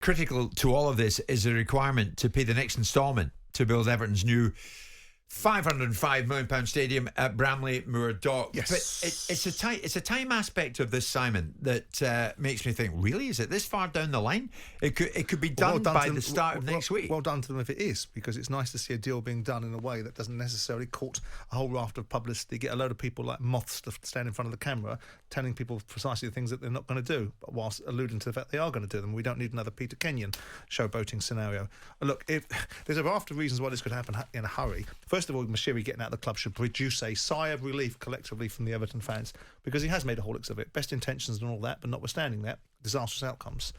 critical to all of this is the requirement to pay the next instalment to build Everton's new £505 million stadium at Bramley Moor Dock. Yes. But it's a time aspect of this, Simon, that makes me think, really, is it this far down the line? It could be done by the start of next week. Well done to them if it is, because it's nice to see a deal being done in a way that doesn't necessarily court a whole raft of publicity, get a load of people like moths to stand in front of the camera telling people precisely the things that they're not going to do, whilst alluding to the fact they are going to do them. We don't need another Peter Kenyon showboating scenario. Look, if there's a raft of reasons why this could happen in a hurry. First of all, Mashiri getting out of the club should produce a sigh of relief collectively from the Everton fans, because he has made a holics of it. Best intentions and all that, but notwithstanding that, disastrous outcomes.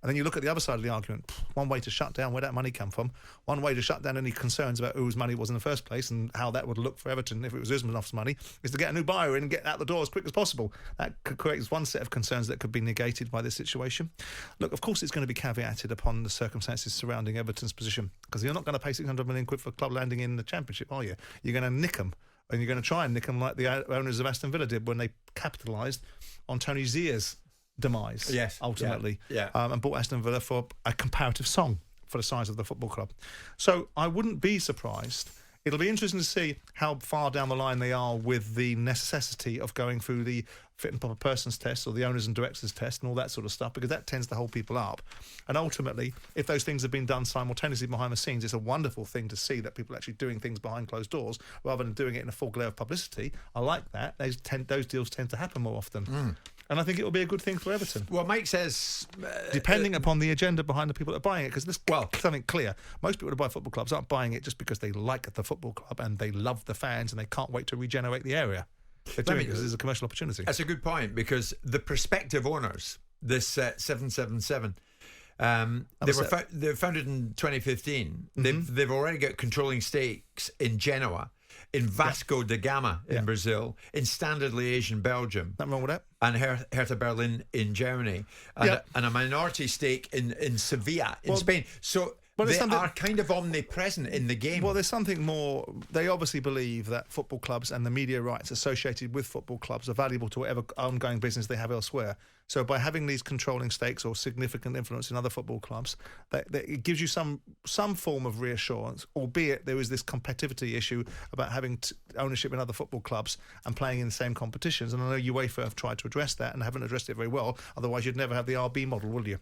And then you look at the other side of the argument. One way to shut down where that money come from, one way to shut down any concerns about whose money was in the first place and how that would look for Everton if it was Usmanov's money, is to get a new buyer in and get out the door as quick as possible. That could create one set of concerns that could be negated by this situation. Look, of course it's going to be caveated upon the circumstances surrounding Everton's position, because you're not going to pay 600 million quid for a club landing in the Championship, are you? You're going to nick them, and you're going to try and nick them like the owners of Aston Villa did when they capitalised on Tony Zia's demise, ultimately, and bought Aston Villa for a comparative song for the size of the football club. So I wouldn't be surprised. It'll be interesting to see how far down the line they are with the necessity of going through the fit and proper persons test or the owners and directors test and all that sort of stuff, because that tends to hold people up. And ultimately, if those things have been done simultaneously behind the scenes, it's a wonderful thing to see that people are actually doing things behind closed doors rather than doing it in a full glare of publicity. I like that. Those deals tend to happen more often. And I think it will be a good thing for Everton. Well, Mike says... depending upon the agenda behind the people that are buying it, because there's something clear. Most people that buy football clubs aren't buying it just because they like the football club and they love the fans and they can't wait to regenerate the area. They're doing it because there's a commercial opportunity. That's a good point, because the prospective owners, this 777... they were founded in 2015. They've already got controlling stakes in Genoa, in Vasco da Gama in Brazil, in Standard Liège in Belgium. Nothing wrong with that. And Hertha Berlin in Germany. And a minority stake in Sevilla in Spain. So they are kind of omnipresent in the game. Well, there's something more. They obviously believe that football clubs and the media rights associated with football clubs are valuable to whatever ongoing business they have elsewhere. So by having these controlling stakes or significant influence in other football clubs, it gives you some form of reassurance, albeit there is this competitivity issue about having ownership in other football clubs and playing in the same competitions. And I know UEFA have tried to address that and haven't addressed it very well. Otherwise, you'd never have the RB model, will you?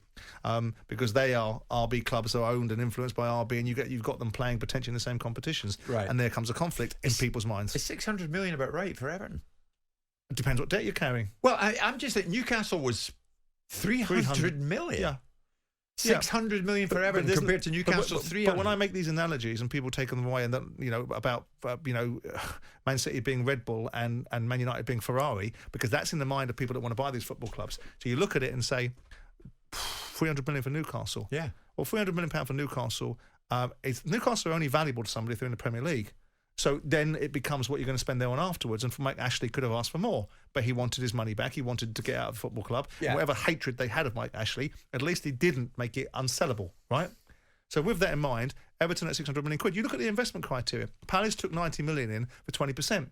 Because RB clubs are owned and influenced by RB, and you've got them playing potentially in the same competitions. Right. And there comes a conflict in people's minds. Is 600 million about right for Everton? It depends what debt you're carrying. Well, I'm just thinking Newcastle was 300 million. Yeah. 600 million for Everton compared to Newcastle 300. But when I make these analogies and people take them away, and about Man City being Red Bull and Man United being Ferrari, because that's in the mind of people that want to buy these football clubs. So you look at it and say, 300 million for Newcastle. Yeah. Well, 300 million pound for Newcastle. Newcastle are only valuable to somebody if they're in the Premier League. So then it becomes what you're going to spend there on afterwards. And Mike Ashley could have asked for more, but he wanted his money back. He wanted to get out of the football club. Yeah. Whatever hatred they had of Mike Ashley, at least he didn't make it unsellable, right? So with that in mind, Everton at 600 million quid. You look at the investment criteria. Palace took 90 million in for 20%.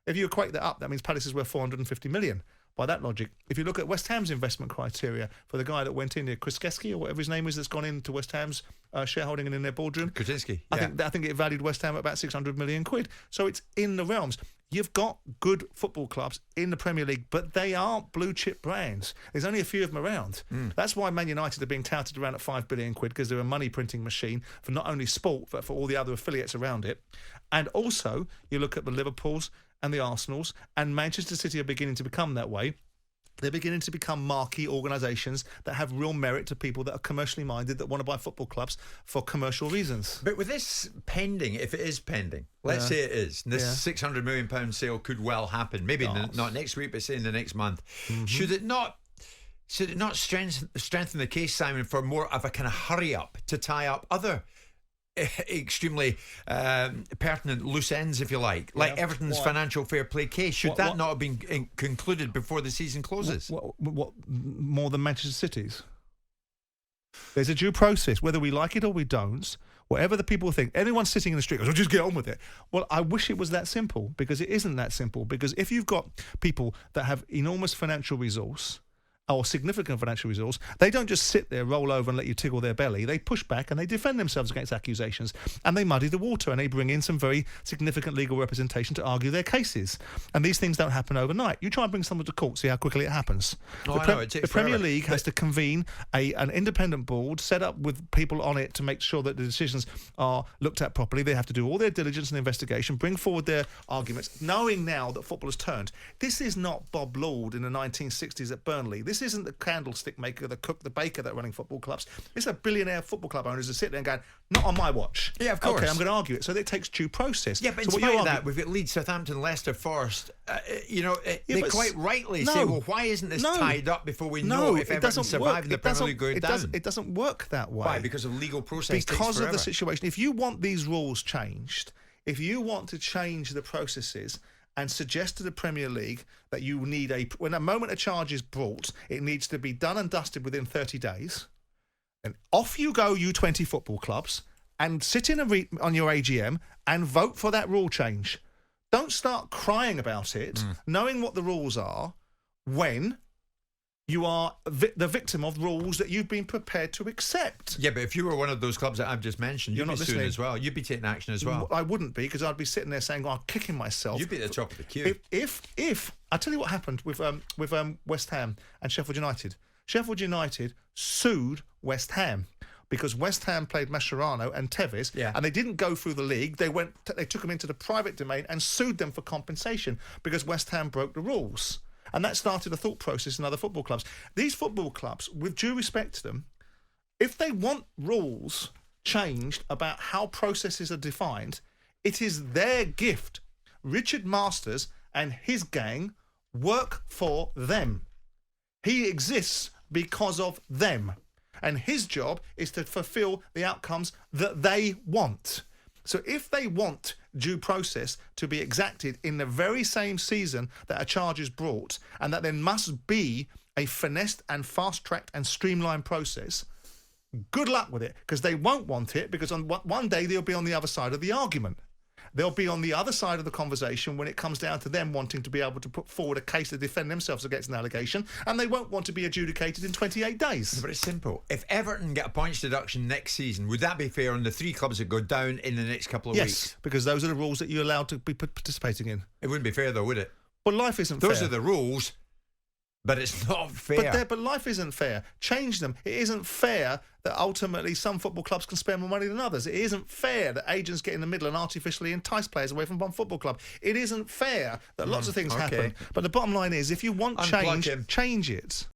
If you equate that up, that means Palace is worth 450 million. By that logic, if you look at West Ham's investment criteria for the guy that went in there, Krzyzewski or whatever his name is, that's gone into West Ham's shareholding and in their boardroom, Krzyzewski, I think it valued West Ham at about 600 million quid. So it's in the realms. You've got good football clubs in the Premier League, but they aren't blue chip brands. There's only a few of them around. That's why Man United are being touted around at 5 billion quid, because they're a money printing machine for not only sport but for all the other affiliates around it. And also, you look at the Liverpools and the Arsenals, and Manchester City are beginning to become that way. They're beginning to become marquee organisations that have real merit to people that are commercially minded, that want to buy football clubs for commercial reasons. But with this pending, if it is pending, let's say it is, this £600 million sale could well happen. Maybe not next week, but say in the next month. Should it not strengthen the case, Simon, for more of a kind of hurry up to tie up other extremely pertinent loose ends, if you like Everton's financial fair play case? Should that not have been concluded before the season closes? What more than Manchester City's? There's a due process, whether we like it or we don't. Whatever the people think, anyone sitting in the street goes, "Oh, just get on with it." Well, I wish it was that simple, because it isn't that simple. Because if you've got people that have enormous financial resource or significant financial resource, they don't just sit there, roll over and let you tickle their belly. They push back and they defend themselves against accusations, and they muddy the water, and they bring in some very significant legal representation to argue their cases. And these things don't happen overnight. You try and bring someone to court, see how quickly it happens. The Premier League has to convene an independent board set up with people on it to make sure that the decisions are looked at properly. They have to do all their diligence and investigation, bring forward their arguments, knowing now that football has turned. This is not Bob Lord in the 1960s at Burnley. This isn't the candlestick maker, the cook, the baker that are running football clubs. It's a billionaire football club owners that sit there and go, not on my watch. Yeah, of course. Okay, I'm going to argue it. So it takes due process. Yeah, but in spite of that, we've got Leeds, Southampton, Leicester, Forest. They quite rightly say, well, why isn't this tied up before we know if Everton survive in the Premier League going down? It doesn't work that way. Why? Because of legal process. Because of the situation. If you want these rules changed, if you want to change the processes and suggest to the Premier League that you need when a moment of charge is brought, it needs to be done and dusted within 30 days. And off you go, you 20 football clubs, and sit in on your AGM and vote for that rule change. Don't start crying about it, knowing what the rules are, when you are the victim of rules that you've been prepared to accept. Yeah, but if you were one of those clubs that I've just mentioned, you'd be suing as well. You'd be taking action as well. I wouldn't be, because I'd be sitting there saying, I'm kicking myself. You'd be at the top of the queue. If I tell you what happened with West Ham and Sheffield United. Sheffield United sued West Ham because West Ham played Mascherano and Tevez, and they didn't go through the league. They took them into the private domain and sued them for compensation because West Ham broke the rules. And that started a thought process in other football clubs. These football clubs, with due respect to them, if they want rules changed about how processes are defined, it is their gift. Richard Masters and his gang work for them. He exists because of them. And his job is to fulfill the outcomes that they want. So if they want due process to be exacted in the very same season that a charge is brought, and that there must be a finessed and fast-tracked and streamlined process, good luck with it, because they won't want it, because on one day they'll be on the other side of the argument. They'll be on the other side of the conversation when it comes down to them wanting to be able to put forward a case to defend themselves against an allegation, and they won't want to be adjudicated in 28 days. But it's simple. If Everton get a points deduction next season, would that be fair on the 3 clubs that go down in the next couple of weeks? Yes, because those are the rules that you're allowed to be participating in. It wouldn't be fair though, would it? But life isn't fair. Those are the rules, but it's not fair. But life isn't fair. Change them. It isn't fair that ultimately some football clubs can spend more money than others. It isn't fair that agents get in the middle and artificially entice players away from one football club. It isn't fair that lots of things happen. But the bottom line is, if you want change, change it.